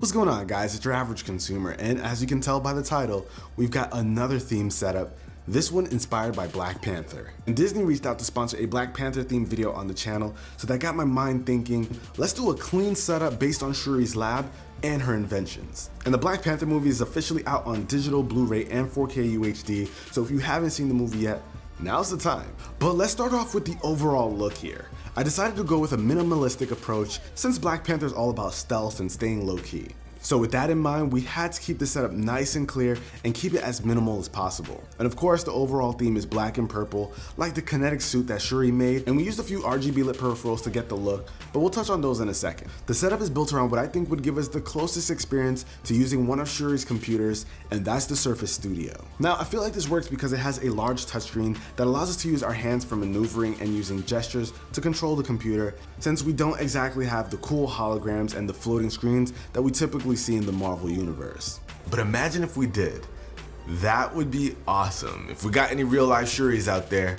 What's going on, guys? It's your average consumer, and as you can tell by the title, we've got another theme setup, this one inspired by Black Panther. And Disney reached out to sponsor a Black Panther themed video on the channel, so that got my mind thinking, let's do a clean setup based on Shuri's lab and her inventions. And the Black Panther movie is officially out on digital, Blu-ray, and 4K UHD, so if you haven't seen the movie yet, now's the time. But let's start off with the overall look here. I decided to go with a minimalistic approach since Black Panther is all about stealth and staying low-key. So with that in mind, we had to keep the setup nice and clear and keep it as minimal as possible. And of course, the overall theme is black and purple, like the kinetic suit that Shuri made, and we used a few RGB lit peripherals to get the look, but we'll touch on those in a second. The setup is built around what I think would give us the closest experience to using one of Shuri's computers, and that's the Surface Studio. Now, I feel like this works because it has a large touchscreen that allows us to use our hands for maneuvering and using gestures to control the computer, since we don't exactly have the cool holograms and the floating screens that we typically see in the Marvel universe. But imagine if we did. That would be awesome. If we got any real life Shuris out there,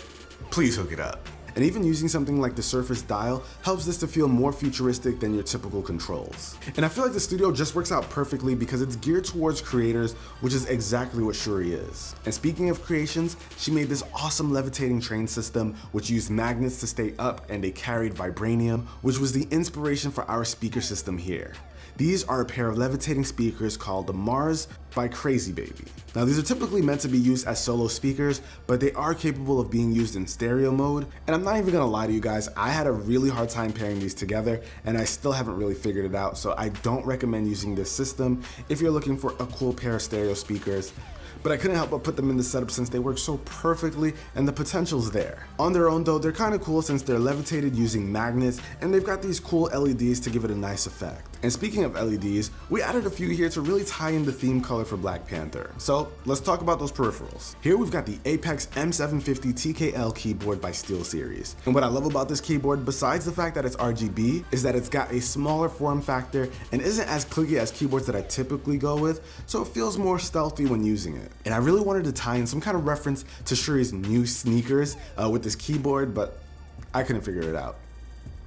please hook it up. And even using something like the Surface Dial helps this to feel more futuristic than your typical controls. And I feel like the studio just works out perfectly because it's geared towards creators, which is exactly what Shuri is. And speaking of creations, she made this awesome levitating train system which used magnets to stay up, and they carried vibranium, which was the inspiration for our speaker system here. These are a pair of levitating speakers called the Mars by Crazy Baby. Now, these are typically meant to be used as solo speakers, but they are capable of being used in stereo mode. And I'm not even gonna lie to you guys, I had a really hard time pairing these together, and I still haven't really figured it out, so I don't recommend using this system if you're looking for a cool pair of stereo speakers. But I couldn't help but put them in the setup since they work so perfectly and the potential's there. On their own though, they're kind of cool since they're levitated using magnets, and they've got these cool LEDs to give it a nice effect. And speaking of LEDs, we added a few here to really tie in the theme color for Black Panther. So let's talk about those peripherals. Here we've got the Apex M750 TKL keyboard by SteelSeries. And what I love about this keyboard, besides the fact that it's RGB, is that it's got a smaller form factor and isn't as clicky as keyboards that I typically go with, so it feels more stealthy when using it. And I really wanted to tie in some kind of reference to Shuri's new sneakers with this keyboard, but I couldn't figure it out.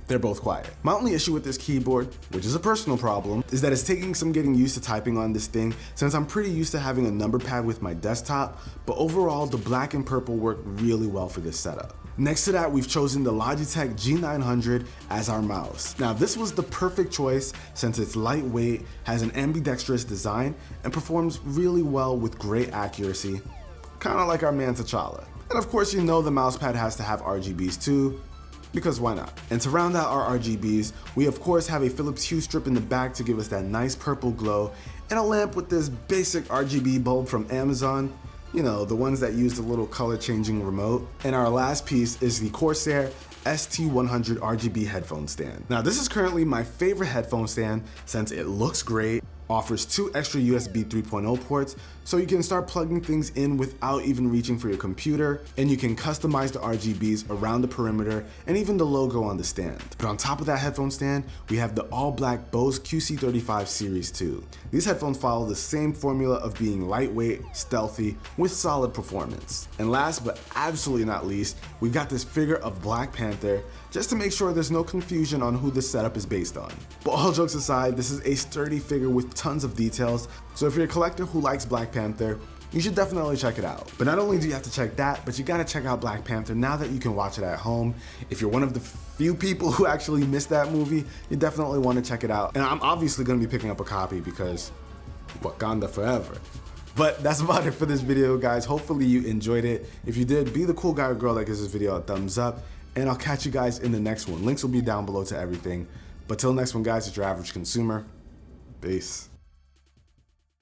They're both quiet. My only issue with this keyboard, which is a personal problem, is that it's taking some getting used to typing on this thing since I'm pretty used to having a number pad with my desktop, but overall the black and purple work really well for this setup. Next to that, we've chosen the Logitech G900 as our mouse. Now, this was the perfect choice since it's lightweight, has an ambidextrous design, and performs really well with great accuracy, kind of like our man T'Challa. And of course, you know the mouse pad has to have RGBs too, because why not? And to round out our RGBs, we of course have a Philips Hue strip in the back to give us that nice purple glow, and a lamp with this basic RGB bulb from Amazon. You know, the ones that use the little color changing remote. And our last piece is the Corsair ST100 RGB headphone stand. Now, this is currently my favorite headphone stand since it looks great, offers 2 extra USB 3.0 ports, so you can start plugging things in without even reaching for your computer, and you can customize the RGBs around the perimeter and even the logo on the stand. But on top of that headphone stand, we have the all-black Bose QC35 Series 2. These headphones follow the same formula of being lightweight, stealthy, with solid performance. And last but absolutely not least, we've got this figure of Black Panther, just to make sure there's no confusion on who this setup is based on. But all jokes aside, this is a sturdy figure with tons of details, so if you're a collector who likes Black Panther, you should definitely check it out. But not only do you have to check that, but you gotta check out Black Panther now that you can watch it at home. If you're one of the few people who actually missed that movie, you definitely wanna check it out. And I'm obviously gonna be picking up a copy because Wakanda forever. But that's about it for this video, guys. Hopefully you enjoyed it. If you did, be the cool guy or girl that gives this video a thumbs up, and I'll catch you guys in the next one. Links will be down below to everything. But till next one, guys, it's your average consumer. Peace.